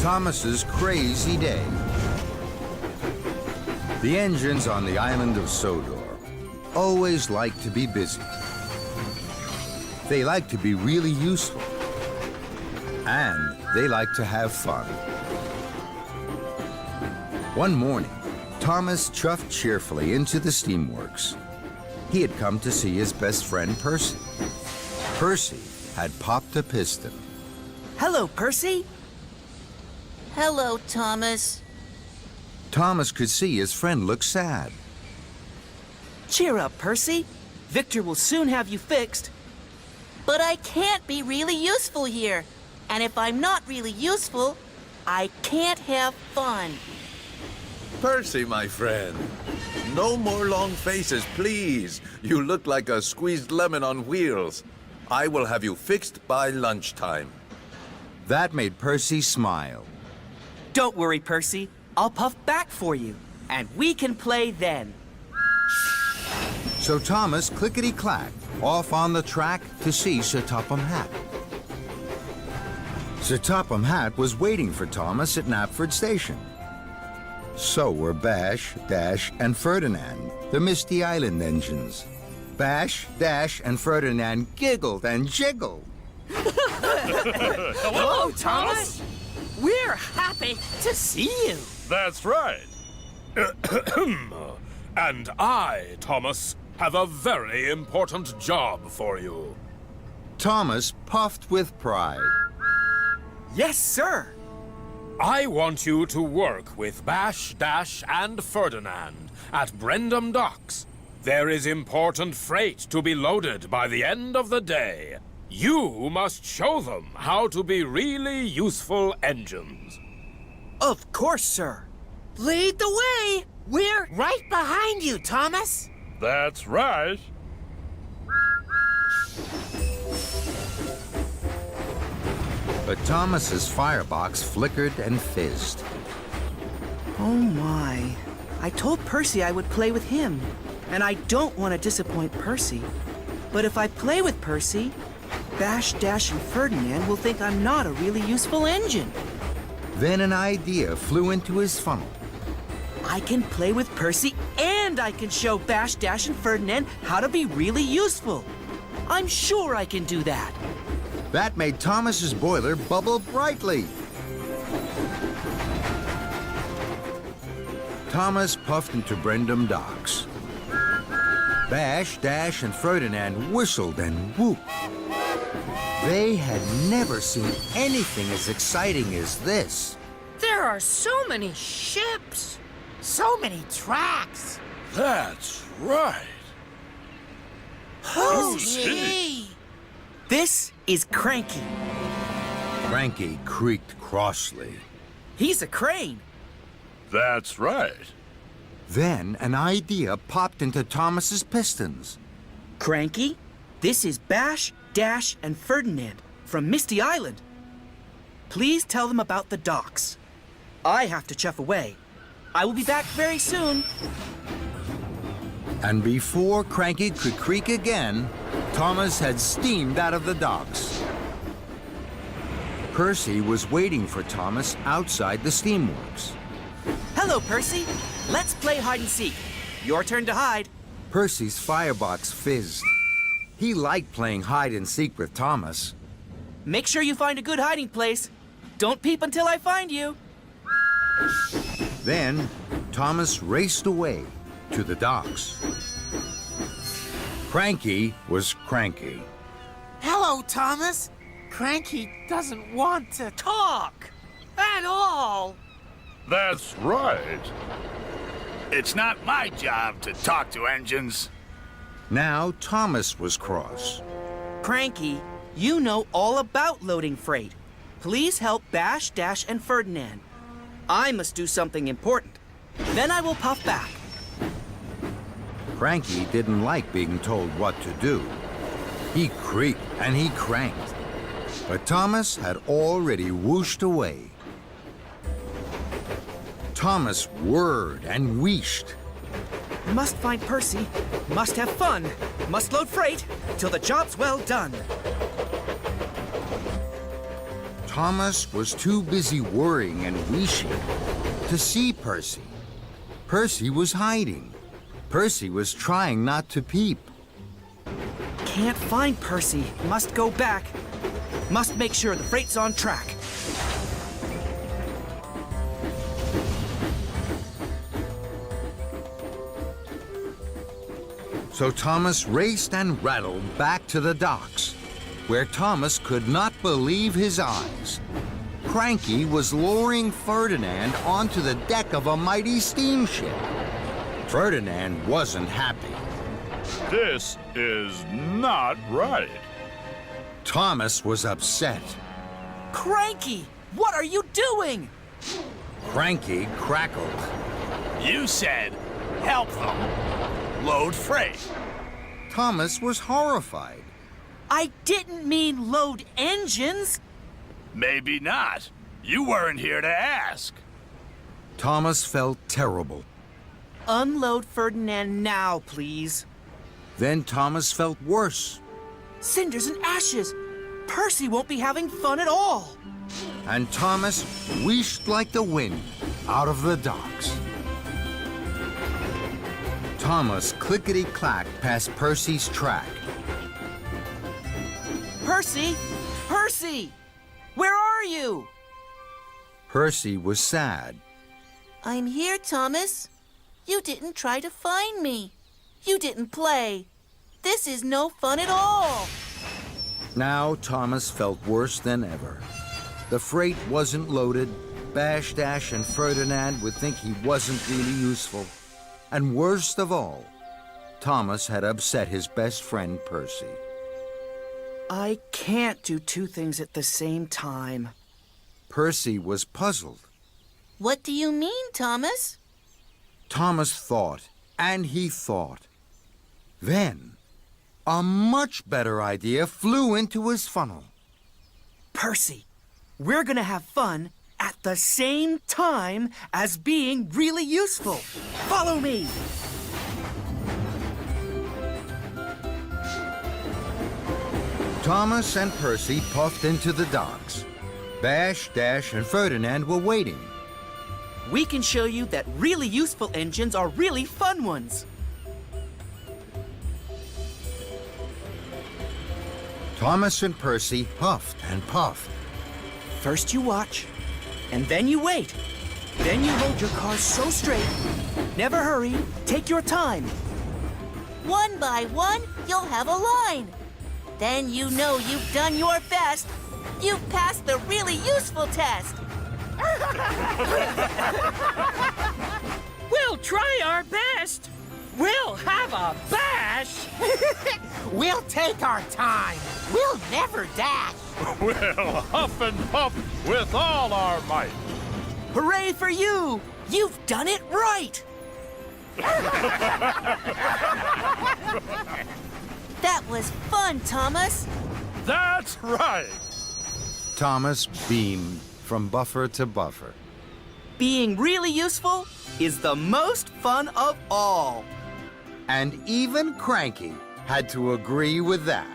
Thomas's crazy day. The engines on the island of Sodor always like to be busy. They like to be really useful. And they like to have fun. One morning, Thomas chuffed cheerfully into the steamworks. He had come to see his best friend, Percy. Percy had popped a piston. Hello, Percy. Hello, Thomas. Thomas could see his friend look sad. Cheer up, Percy. Victor will soon have you fixed. But I can't be really useful here. And if I'm not really useful, I can't have fun. Percy, my friend. No more long faces, please. You look like a squeezed lemon on wheels. I will have you fixed by lunchtime. That made Percy smile. Don't worry, Percy. I'll puff back for you, and we can play then. So Thomas clickety-clacked off on the track to see Sir Topham Hatt. Sir Topham Hatt was waiting for Thomas at Knapford Station. So were Bash, Dash, and Ferdinand, the Misty Island engines. Bash, Dash, and Ferdinand giggled and jiggled. Hello, Thomas. We're happy to see you. That's right. And I, Thomas, have a very important job for you. Thomas puffed with pride. Yes, sir. I want you to work with Bash, Dash, and Ferdinand at Brendam Docks. There is important freight to be loaded by the end of the day. You must show them how to be really useful engines. Of course, sir. Lead the way. We're right behind you, Thomas. That's right. But Thomas's firebox flickered and fizzed. Oh, my. I told Percy I would play with him, and I don't want to disappoint Percy. But if I play with Percy, Bash, Dash, and Ferdinand will think I'm not a really useful engine. Then an idea flew into his funnel. I can play with Percy, and I can show Bash, Dash, and Ferdinand how to be really useful. I'm sure I can do that. That made Thomas's boiler bubble brightly. Thomas puffed into Brendam Docks. Bash, Dash, and Ferdinand whistled and whooped. They had never seen anything as exciting as this. There are so many ships. So many tracks. That's right. Gee. This is Cranky. Cranky creaked crossly. He's a crane. That's right. Then an idea popped into Thomas's pistons. Cranky, this is Bash, Dash, and Ferdinand from Misty Island. Please tell them about the docks. I have to chuff away. I will be back very soon. And before Cranky could creak again, Thomas had steamed out of the docks. Percy was waiting for Thomas outside the steamworks. Hello, Percy. Let's play hide and seek. Your turn to hide. Percy's firebox fizzed. He liked playing hide and seek with Thomas. Make sure you find a good hiding place. Don't peep until I find you. Then Thomas raced away to the docks. Cranky was cranky. Hello, Thomas. Cranky doesn't want to talk at all. That's right. It's not my job to talk to engines. Now Thomas was cross. Cranky, you know all about loading freight. Please help Bash, Dash, and Ferdinand. I must do something important. Then I will puff back. Cranky didn't like being told what to do. He creaked and he cranked. But Thomas had already whooshed away. Thomas whirred and wheeshed. Must find Percy. Must have fun. Must load freight till the job's well done. Thomas was too busy worrying and wishing to see Percy. Percy was hiding. Percy was trying not to peep. Can't find Percy. Must go back. Must make sure the freight's on track. So Thomas raced and rattled back to the docks, where Thomas could not believe his eyes. Cranky was lowering Ferdinand onto the deck of a mighty steamship. Ferdinand wasn't happy. This is not right. Thomas was upset. Cranky! What are you doing? Cranky crackled. You said, help them. Load freight. Thomas was horrified. I didn't mean load engines. Maybe not. You weren't here to ask. Thomas felt terrible. Unload Ferdinand now, please. Then Thomas felt worse. Cinders and ashes. Percy won't be having fun at all. And Thomas wheezed like the wind out of the docks. Thomas clickety-clacked past Percy's track. Percy! Percy! Where are you? Percy was sad. I'm here, Thomas. You didn't try to find me. You didn't play. This is no fun at all. Now Thomas felt worse than ever. The freight wasn't loaded. Bash, Dash, and Ferdinand would think he wasn't really useful. And worst of all, Thomas had upset his best friend Percy. I can't do two things at the same time. Percy was puzzled. What do you mean, Thomas? Thomas thought, and he thought. Then, a much better idea flew into his funnel. Percy, we're gonna have fun at the same time as being really useful. Follow me. Thomas and Percy puffed into the docks. Bash, Dash, and Ferdinand were waiting. We can show you that really useful engines are really fun ones. Thomas and Percy huffed and puffed. First you watch, and then you wait. Then you hold your car so straight. Never hurry. Take your time. One by one, you'll have a line. Then you know you've done your best. You've passed the really useful test. We'll try our best. We'll have a bash. We'll take our time. We'll never dash. We'll huff and puff with all our might. Hooray for you! You've done it right! That was fun, Thomas. That's right. Thomas beamed from buffer to buffer. Being really useful is the most fun of all. And even Cranky had to agree with that.